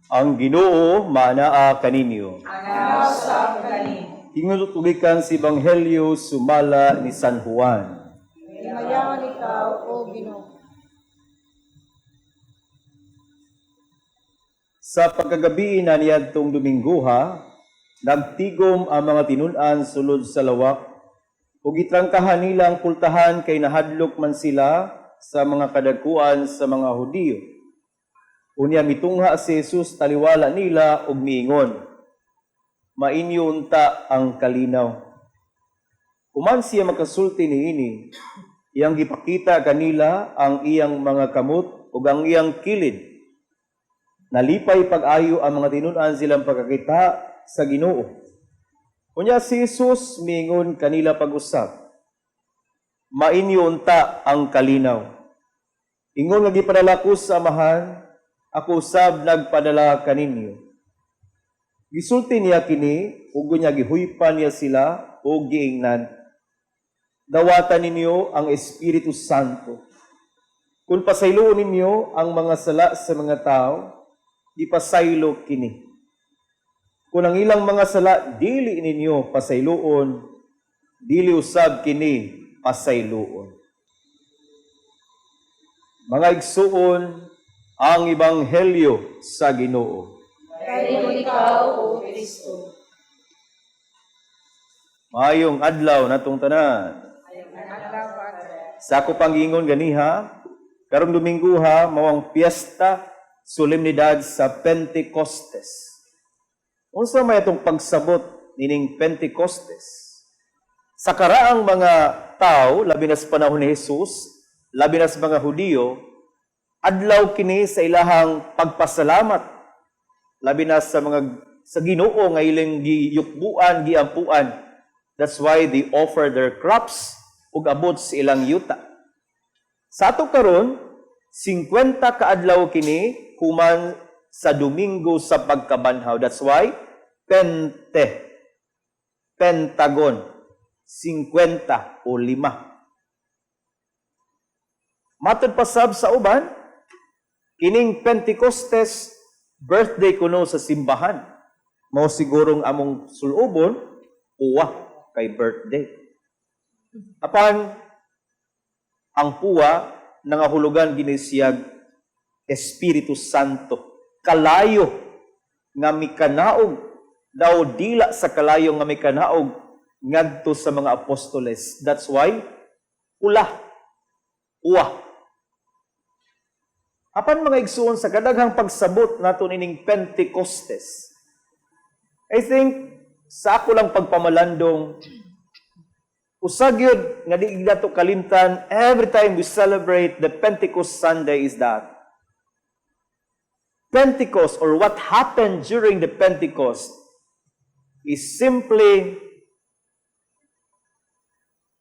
Ang Ginoo manaa kaninyo. Anaw sa kanin. Hingutugikan si Ebanghelyo sumala ni San Juan. Himayawan ikaw, O Ginoo. Sa pagkagabi na niyadtong Domingguha, nagtigom ang mga tinun-an sulod sa lawak, ug gitrangkahan nilang pultahan kay nahadlok man sila sa mga kadakuan sa mga Hudiyo. Unya mitungha si Jesus taliwala nila ug miingon, mainyo unta ang kalinaw. Kuman siya makasulti niini, iyang gipakita kanila ang iyang mga kamot ug ang iyang kilid. Nalipay pag-ayo ang mga tinun-an silang pagkakita sa Ginoo. Unya si Jesus miingon kanila pag-usap, mainyo unta ang kalinaw. Ingon nga gipadala ko sa amahan, ako usab nagpadala kaninyo. Gisulti niya kini, ug niya gihuypan niya sila ug giingnan. Dawatan ninyo ang Espiritu Santo. Kung pasayloon ninyo ang mga sala sa mga tao, ipasaylo kini. Kung ang ilang mga sala dili ninyo pasayloon, dili usab kini pasayloon. Mga igsuon, ang Ebanghelyo sa Ginoo. Kayo ikaw, O Kristo. Maayong adlaw natong tanan. Sa ako pangingon ganiha, karong Domingguha mawang piyesta solemnidad sa Pentecostes. Unsa may atong pagsabot nining Pentecostes? Sa karaang mga tao, labi na sa panahon ni Jesus, labi na sa mga Hudiyo, adlaw kini sa ilahang pagpasalamat, labi na sa Ginoo nga ilang giyukbuan, giampuan. That's why they offer their crops ug abot sa ilang yuta. Sa ato karon, 50 kaadlaw kini human sa Domingo sa pagkabanhaw. That's why Pentagon, 50 o 5. Matod pasab sa uban, kining Pentecostes, birthday kuno sa simbahan. Mao sigurong among sulubon, puwa kay birthday. Apan, ang puwa, nangahulugan ginisiyag Espiritu Santo. Kalayo nga mikanaog, daw dila sa kalayo nga mikanaog, ngadto sa mga apostoles. That's why, puwa. Apan mga igsuon sa kadaghang pagsabot nato nining Pentecostes, I think sa ako lang pagpamalandong usagyod nga di nato kalimtan every time we celebrate the Pentecost Sunday is that Pentecost or what happened during the Pentecost is simply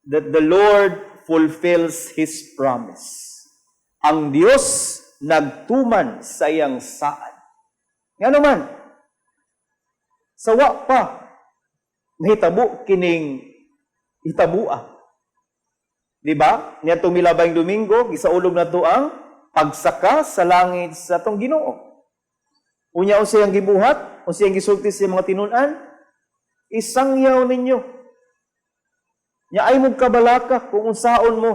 that the Lord fulfills His promise. Ang Diyos nagtuman sa iyang saan. Nga naman, sawa pa, mahitabo kining hitabua. Diba? Niya itong milabang Domingo, isaulog na ito ang pagsaka sa langit sa itong Ginoo. Unya unsay ang gibuhat, unsay ang gisulti sa mga tinun-an, isangyaw ninyo. Nya ay mong kabalaka kung unsaon mo,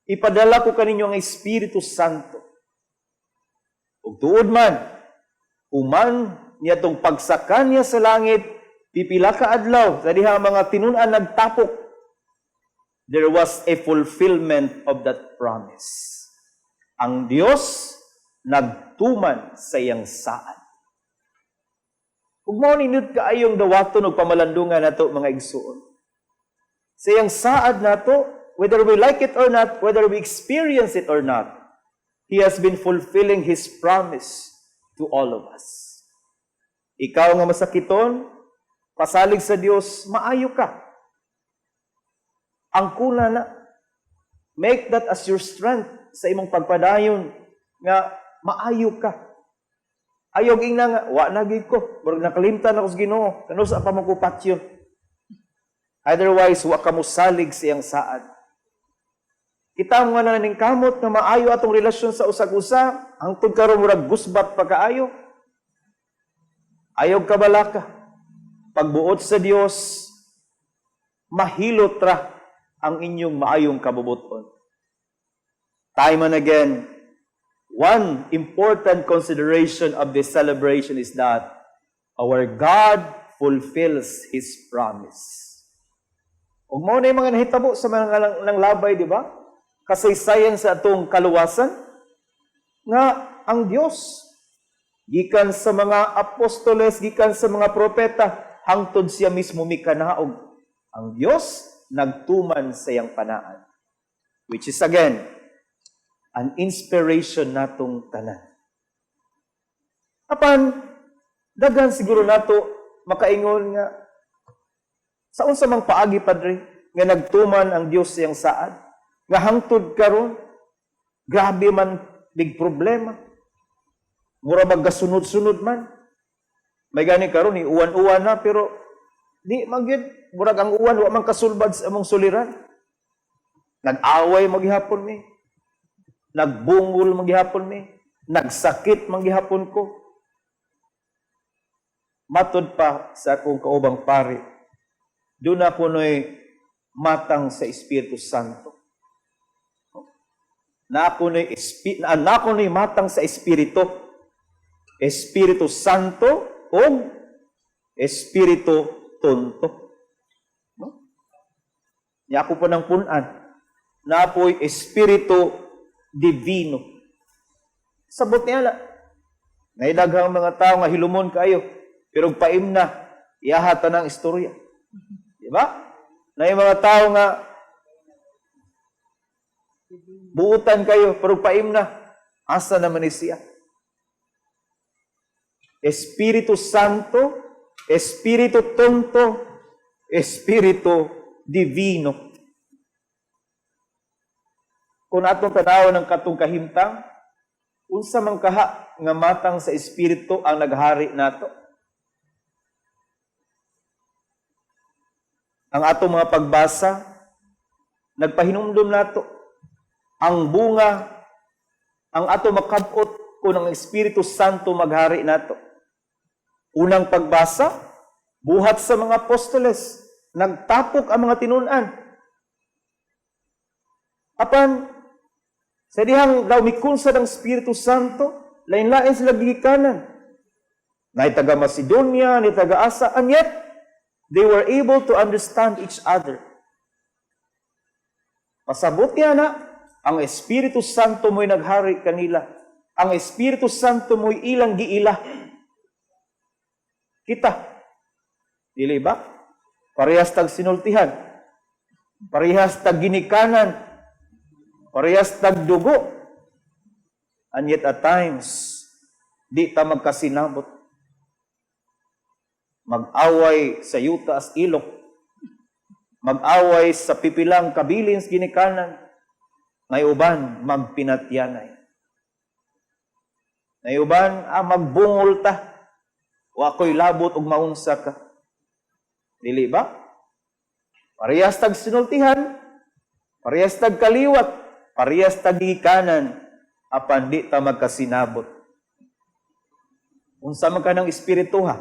ipadala ko kaninyo ang Espiritu Santo. Ug tuod man, human niya itong pagsaka niya sa langit, pipila ka adlaw, sa diha mga tinun-an nagtapok, there was a fulfillment of that promise. Ang Diyos nagtuman sa iyang saan. Ug mao ninud kaayong dawaton ug pamalandungan nato mga igsuon. Sa iyang saad nato, whether we like it or not, whether we experience it or not, He has been fulfilling His promise to all of us. Ikaw nga masakiton, pasalig sa Dios, maayo ka. Ang kuna na, make that as your strength sa imong pagpadayon nga maayo ka. Ayog ing nga, wa nagig ko, murag nakalimtan ako sa Ginoo, kano sa pa magkupatyo. Otherwise, wa ka mo salig sa iyang saad. Kita mo nga na ning kamot na maayo atong relasyon sa usag-usa, hangtod karon murag gusbat pagkaayo. Ayaw kabalaka. Pagbuot sa Dios, mahilot ra ang inyong maayong kabubuton. Time and again, one important consideration of this celebration is that our God fulfills His promise. Ug mao na yung mga nahitabo sa mga ng labay, di ba? Kasaysayan sa atong kaluwasan nga ang Dios gikan sa mga apostoles, gikan sa mga propeta, hangtod siya mismo mikanaog. Ang Dios nagtuman sa iyang panaan. Which is again, an inspiration natong tanan. Apan, daghan siguro nato makaingon nga, saon sa mang paagi, Padre, nga nagtuman ang Dios sa iyang saad, nga hangtod karon, grabe man big problema, mura magkasunod-sunod man. May gani karon ni uwan-uwan na, pero di magyud murag ang uwan wa man kasulbad sa among suliran. Nag-away maghihapon mi. Nagbungol maghihapon mi. Nagsakit maghihapon ko. Matod pa sa akong kaubang pari, doon ako no'y matang sa Espiritu Santo. Na ako no'y matang sa Espiritu. Espiritu Santo o Espiritu Tonto. No? Niya ako po ng punan na apo'y Espiritu Divino. Sabot niya na. Naidaghang mga tao nga hilumon kayo, pero paim na, iyahata ng istorya. Diba? Na yung mga tao nga buutan kayo, pero paim na, asa naman siya? Espiritu Santo, Espiritu Tonto, Espiritu Divino. Kung atong tanaw ng katong kahimtang, unsa man kaha nga matang sa Espiritu ang naghari nato? Ang atong mga pagbasa, nagpahinumdum nato, ang bunga, ang atong makabot kung ang Espiritu Santo maghari nato. Unang pagbasa, buhat sa mga apostoles, nagtapok ang mga tinunan. Apan, sa dihang daw mikunsa ng Espiritu Santo, lain-lain sila gigikanan. Na taga Macedonia, ni taga Asa, and yet, they were able to understand each other. Pasabot niya na, ang Espiritu Santo mo'y naghari kanila. Ang Espiritu Santo mo'y ilang giila. Kita. Dili ba? Parehas tag sinultihan. Parehas tag ginikanan. Parehas tag dugo. And yet at times, di ta magkasinabot. Mag-away sa yuta as ilok. Mag-away sa pipilang kabilins ginikanan. Ngay uban, magpinatyanay. Ngay uban, magbungol ta. Wa ko'y labot ug maunsa ka. Dili ba? Parehas tag sinultihan, parehas tag kaliwat, parehas tag gikanan, apan di ta magkasinabot. Unsa man kanang espiritu ha?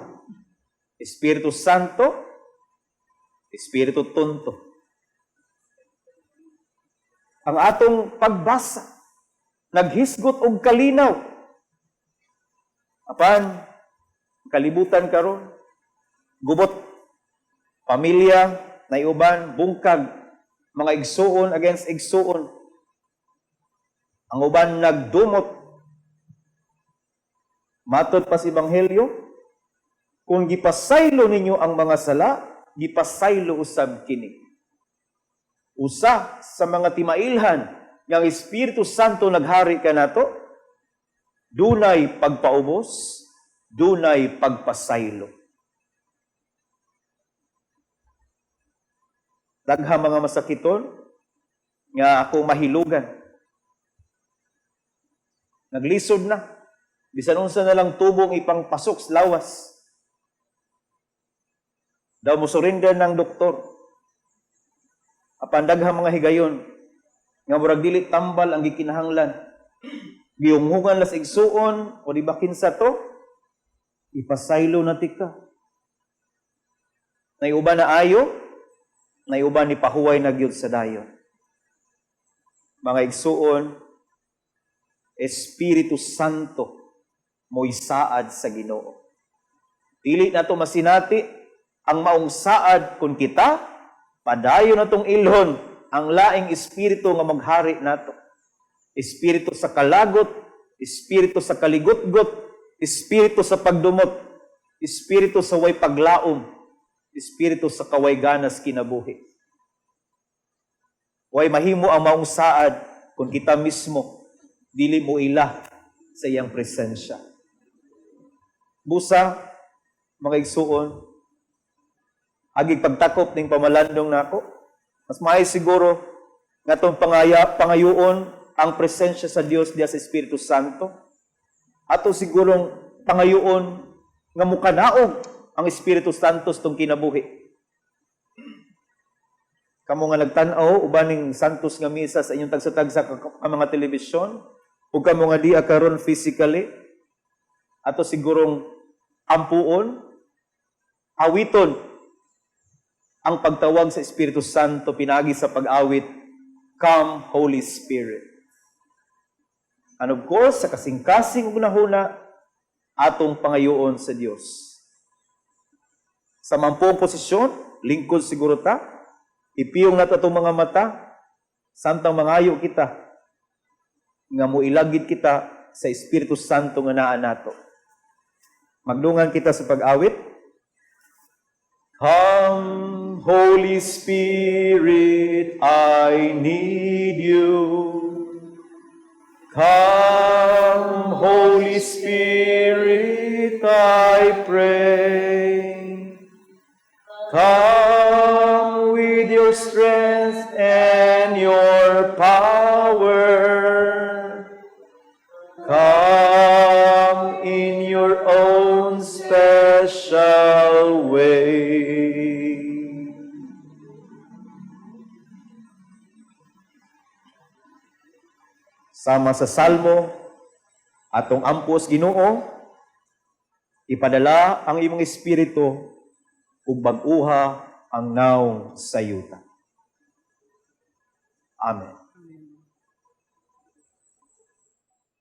Espiritu Santo, Espiritu Tonto. Ang atong pagbasa, naghisgot og kalinaw. Apan, kalibutan karon, gubot, pamilya, naiuban, bungkag, mga igsuon against igsuon. Ang uban nagdumot. Matod pa sa Ebanghelyo, kung gipasaylo ninyo ang mga sala, gipasaylo usab kini. Usa sa mga timailhan nga ang Espiritu Santo naghari kanato, dunay pagpaubos, dunay pagpasaylo. Daghang mga masakiton nga ako mahilugan. Naglisod na. Bisan unsa na lang tubong ipangpasok sa lawas. Daw mo surrender ng doktor. Apan daghang mga higayon nga murag dili tambal ang gikinahanglan. Gihunghungan las igsuon o di ba kinsa to? ipasaylo na tika. Naiuban na ayo, naiuban ni pahuway na gyud sa dayon. Mga igsuon, Espiritu Santo mo'y saad sa Ginoo. Dili na to masinati ang maong saad kung kita, padayon na tong ilhon ang laing espiritu nga maghari nato. Espiritu sa kalagot, espiritu sa kaligutgot, espiritu sa pagdumot, espiritu sa way paglaom, espiritu sa kaway ganas kinabuhi. Way mahimo ang maong saad kung kita mismo dili mo ila sa iyang presensya. Busa, mga igsuon, agig pagtakop ning pamalandong nako, mas maay siguro nga itong pangayuon ang presensya sa Dios diya sa Espiritu Santo. Ato sigurong pangayuon nga mukanaog ang Espiritu Santo sa itong kinabuhi. Kamu nga nagtanaw, ubaning santos nga misa sa inyong tagsa-tagsa ang mga telebisyon, o kamu nga di akaron physically, ato sigurong ampuon, awiton, ang pagtawag sa Espiritu Santo pinagi sa pag-awit, Come, Holy Spirit. And of course, sa kasing-kasing unahuna, atong pangayoon sa Dios. Sa mampong posisyon, lingkod siguro ta, ipiyong nato itong mga mata, santang mangayo kita, nga muilagid kita sa Espiritu Santo nga naa nato. Magdungan kita sa pag-awit. Come, Holy Spirit, I need you. Come, Holy Spirit, I pray. Come with your strength and your power. Come in your own special way. Sama sa Salmo, atong ampos Ginoo, ipadala ang imong espiritu ug bag-uha ang naong sayuta. Amen.